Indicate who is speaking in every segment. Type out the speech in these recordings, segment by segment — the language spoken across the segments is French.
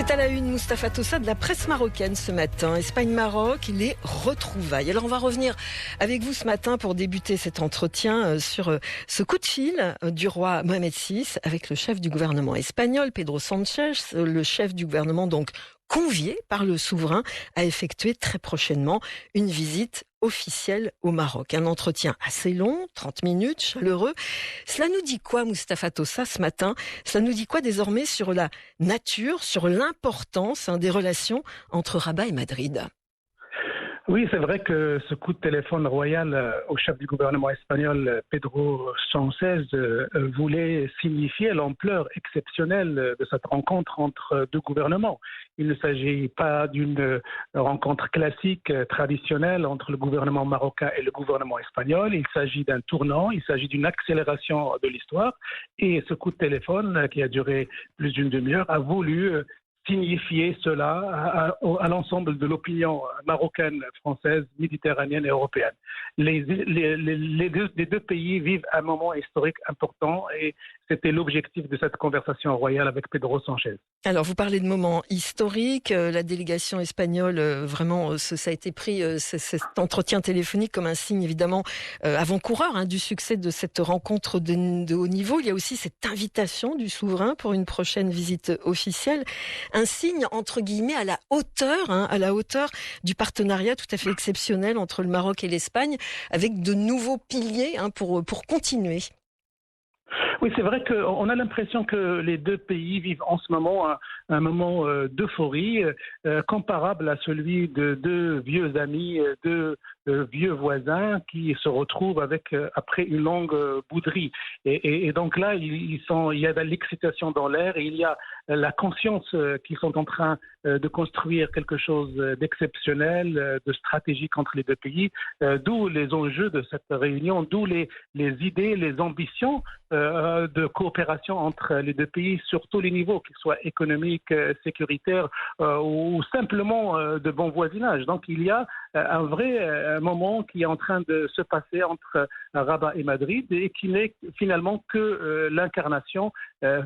Speaker 1: C'est à la une, Mustapha Tossa de la presse marocaine ce matin. Espagne-Maroc, les retrouvailles. Alors on va revenir avec vous ce matin pour débuter cet entretien sur ce coup de fil du roi Mohamed VI avec le chef du gouvernement espagnol, Pedro Sánchez, le chef du gouvernement donc convié par le souverain à effectuer très prochainement une visite officielle au Maroc. Un entretien assez long, 30 minutes, chaleureux. Cela nous dit quoi, Mustapha Tossa, ce matin? Cela nous dit quoi désormais sur la nature, sur l'importance des relations entre Rabat et Madrid?
Speaker 2: Oui, c'est vrai que ce coup de téléphone royal au chef du gouvernement espagnol, Pedro Sánchez, voulait signifier l'ampleur exceptionnelle de cette rencontre entre deux gouvernements. Il ne s'agit pas d'une rencontre classique, traditionnelle entre le gouvernement marocain et le gouvernement espagnol. Il s'agit d'un tournant, il s'agit d'une accélération de l'histoire. Et ce coup de téléphone, qui a duré plus d'une demi-heure, a voulu signifier cela à l'ensemble de l'opinion marocaine, française, méditerranéenne et européenne. Les deux pays vivent un moment historique important et c'était l'objectif de cette conversation royale avec Pedro Sánchez.
Speaker 1: Alors, vous parlez de moments historiques. La délégation espagnole, vraiment, ça a été pris, cet entretien téléphonique comme un signe, évidemment, avant-coureur du succès de cette rencontre de haut niveau. Il y a aussi cette invitation du souverain pour une prochaine visite officielle. Un signe, entre guillemets, à la hauteur du partenariat tout à fait exceptionnel entre le Maroc et l'Espagne, avec de nouveaux piliers pour continuer.
Speaker 2: Oui, c'est vrai qu'on a l'impression que les deux pays vivent en ce moment un moment d'euphorie comparable à celui de deux vieux amis, deux vieux voisins qui se retrouvent après une longue bouderie. Et donc là, il y a de l'excitation dans l'air et il y a la conscience qu'ils sont en train de construire quelque chose d'exceptionnel, de stratégique entre les deux pays, d'où les enjeux de cette réunion, d'où les idées, les ambitions de coopération entre les deux pays sur tous les niveaux, qu'ils soient économiques, sécuritaires ou simplement de bon voisinage. Donc il y a un vrai moment qui est en train de se passer entre Rabat et Madrid et qui n'est finalement que l'incarnation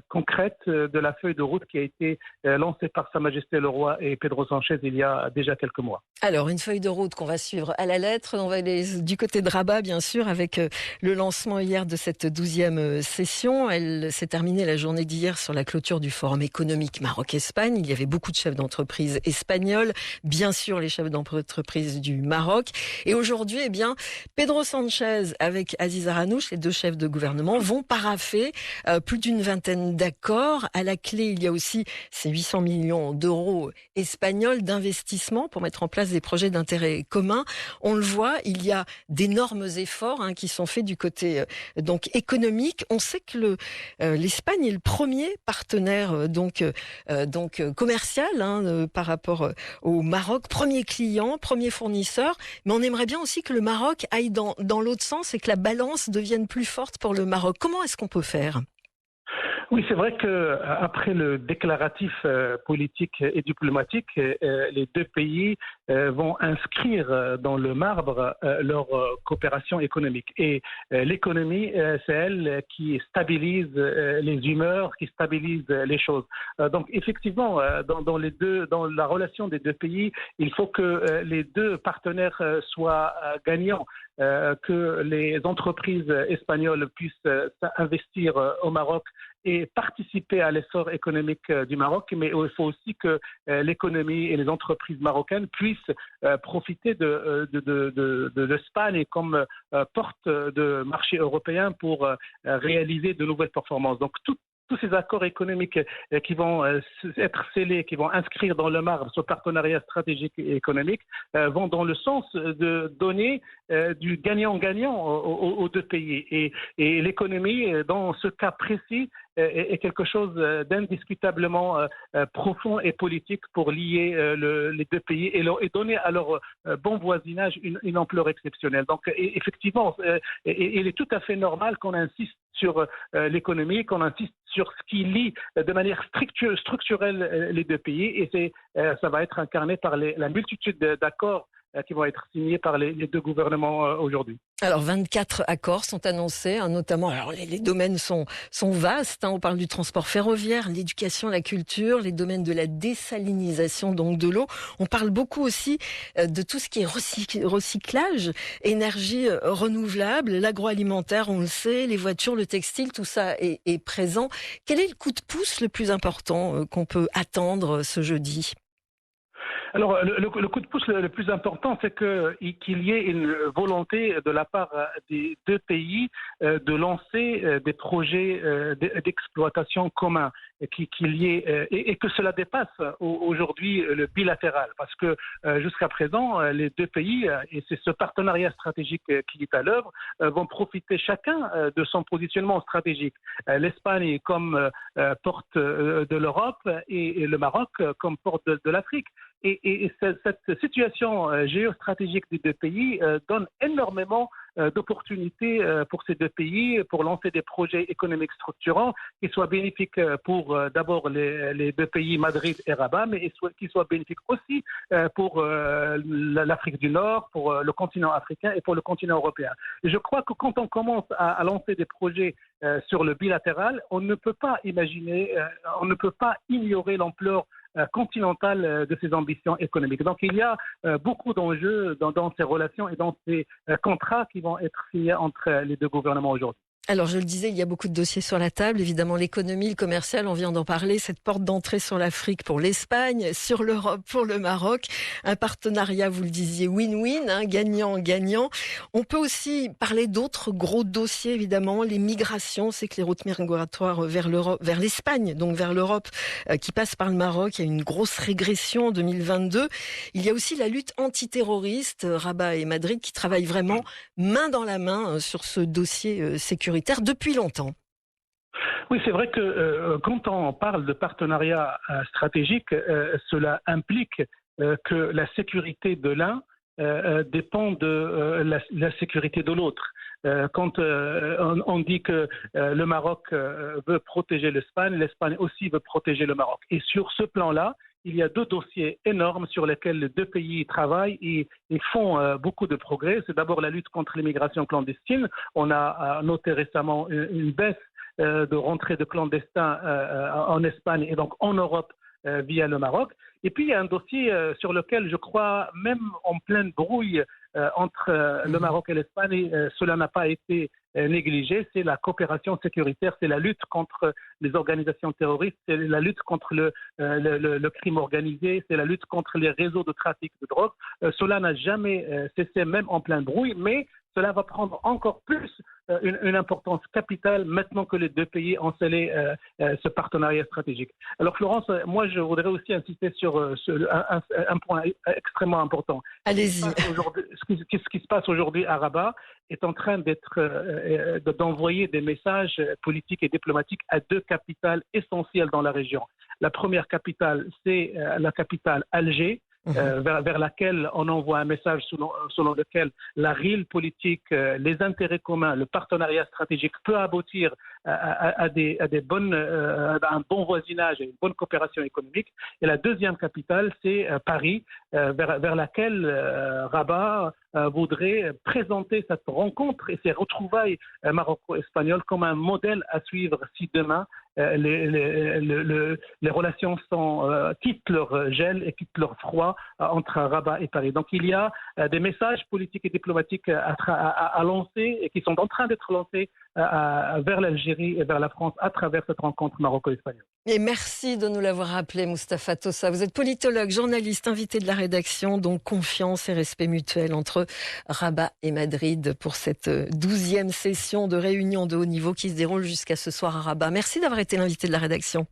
Speaker 2: concrète de la feuille de route qui a été lancée par Sa Majesté le Roi et Pedro Sánchez il y a déjà quelques mois.
Speaker 1: Alors, une feuille de route qu'on va suivre à la lettre. On va aller du côté de Rabat, bien sûr, avec le lancement hier de cette 12e session. Elle s'est terminée la journée d'hier sur la clôture du Forum économique Maroc-Espagne. Il y avait beaucoup de chefs d'entreprise espagnols, bien sûr les chefs d'entreprise du Maroc. Et aujourd'hui, Pedro Sánchez avec Aziz Aranouch, les deux chefs de gouvernement, vont paraffer plus d'une vingtaine d'accords. À la clé, il y a aussi ces 800 millions d'euros espagnols d'investissement pour mettre en place des projets d'intérêt commun. On le voit, il y a d'énormes efforts qui sont faits du côté donc économique. On sait que l'Espagne est le premier partenaire commercial par rapport au Maroc, premier client, premier fournisseur. Mais on aimerait bien aussi que le Maroc aille dans l'autre sens et que la balance devienne plus forte pour le Maroc. Comment est-ce qu'on peut faire ?
Speaker 2: Oui, c'est vrai qu'après le déclaratif politique et diplomatique, les deux pays vont inscrire dans le marbre leur coopération économique. Et l'économie, c'est elle qui stabilise les humeurs, qui stabilise les choses. Donc effectivement, dans la relation des deux pays, il faut que les deux partenaires soient gagnants. Que les entreprises espagnoles puissent investir au Maroc et participer à l'essor économique du Maroc, mais il faut aussi que l'économie et les entreprises marocaines puissent profiter de l'Espagne comme porte de marché européen pour réaliser de nouvelles performances. Donc tous ces accords économiques qui vont être scellés, qui vont inscrire dans le marbre ce partenariat stratégique et économique, vont dans le sens de donner du gagnant-gagnant aux deux pays. Et l'économie, dans ce cas précis, est quelque chose d'indiscutablement profond et politique pour lier les deux pays et donner à leur bon voisinage une ampleur exceptionnelle. Donc effectivement, il est tout à fait normal qu'on insiste sur l'économie, qu'on insiste sur ce qui lie de manière structurelle les deux pays et ça va être incarné par la multitude d'accords qui vont être signés par les deux gouvernements aujourd'hui.
Speaker 1: Alors 24 accords sont annoncés, hein, notamment. Alors les domaines sont vastes. Hein, on parle du transport ferroviaire, l'éducation, la culture, les domaines de la désalinisation donc de l'eau. On parle beaucoup aussi de tout ce qui est recyclage, énergie renouvelable, l'agroalimentaire, on le sait, les voitures, le textile, tout ça est présent. Quel est le coup de pouce le plus important qu'on peut attendre ce jeudi ?
Speaker 2: Alors, le coup de pouce le plus important, c'est qu'il y ait une volonté de la part des deux pays de lancer des projets d'exploitation communs, qu'il y ait et que cela dépasse aujourd'hui le bilatéral, parce que jusqu'à présent, les deux pays, et c'est ce partenariat stratégique qui est à l'œuvre, vont profiter chacun de son positionnement stratégique. L'Espagne comme porte de l'Europe et le Maroc comme porte de l'Afrique. Et cette situation géostratégique des deux pays donne énormément d'opportunités pour ces deux pays pour lancer des projets économiques structurants qui soient bénéfiques pour d'abord les deux pays, Madrid et Rabat, mais qui soient bénéfiques aussi pour l'Afrique du Nord, pour le continent africain et pour le continent européen. Et je crois que quand on commence à lancer des projets sur le bilatéral, on ne peut pas imaginer, on ne peut pas ignorer l'ampleur continentale de ses ambitions économiques. Donc il y a beaucoup d'enjeux dans ces relations et dans ces contrats qui vont être signés entre les deux gouvernements aujourd'hui.
Speaker 1: Alors, je le disais, il y a beaucoup de dossiers sur la table. Évidemment, l'économie, le commercial, on vient d'en parler. Cette porte d'entrée sur l'Afrique pour l'Espagne, sur l'Europe pour le Maroc. Un partenariat, vous le disiez, win-win, hein, gagnant-gagnant. On peut aussi parler d'autres gros dossiers, évidemment. Les migrations, c'est que les routes migratoires vers l'Europe, vers l'Espagne, donc vers l'Europe, qui passent par le Maroc. Il y a une grosse régression en 2022. Il y a aussi la lutte antiterroriste, Rabat et Madrid, qui travaillent vraiment main dans la main sur ce dossier sécuritaire depuis longtemps.
Speaker 2: Oui, c'est vrai que quand on parle de partenariat stratégique, cela implique que la sécurité de l'un dépend de la sécurité de l'autre. Quand on dit que le Maroc veut protéger l'Espagne aussi veut protéger le Maroc. Et sur ce plan-là, il y a deux dossiers énormes sur lesquels les deux pays travaillent et font beaucoup de progrès. C'est d'abord la lutte contre l'immigration clandestine. On a noté récemment une baisse de rentrée de clandestins en Espagne et donc en Europe via le Maroc. Et puis il y a un dossier sur lequel je crois, même en pleine brouille entre le Maroc et l'Espagne, cela n'a pas été négligé, c'est la coopération sécuritaire, c'est la lutte contre les organisations terroristes, c'est la lutte contre le crime organisé, c'est la lutte contre les réseaux de trafic de drogue. Cela n'a jamais cessé, même en pleine brouille, mais cela va prendre encore plus une importance capitale maintenant que les deux pays ont scellé ce partenariat stratégique. Alors Florence, moi je voudrais aussi insister sur un point extrêmement important.
Speaker 1: Allez-y.
Speaker 2: Ce qui se passe aujourd'hui à Rabat est en train d'envoyer des messages politiques et diplomatiques à deux capitales essentielles dans la région. La première capitale, c'est la capitale Alger, vers laquelle on envoie un message selon lequel la réelle politique, les intérêts communs, le partenariat stratégique peut aboutir à un bon voisinage et une bonne coopération économique. Et la deuxième capitale, c'est Paris, vers laquelle Rabat voudrait présenter cette rencontre et ces retrouvailles maroco-espagnoles comme un modèle à suivre si demain les relations quittent leur gel et quittent leur froid entre Rabat et Paris. Donc il y a des messages politiques et diplomatiques à lancer et qui sont en train d'être lancés vers l'Algérie et vers la France à travers cette rencontre maroco-espagnole.
Speaker 1: Et merci de nous l'avoir rappelé, Moustapha Tossa. Vous êtes politologue, journaliste, invité de la rédaction, donc confiance et respect mutuel entre Rabat et Madrid pour cette 12e session de réunion de haut niveau qui se déroule jusqu'à ce soir à Rabat. Merci d'avoir été l'invité de la rédaction.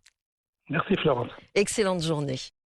Speaker 2: Merci Florence.
Speaker 1: Excellente journée.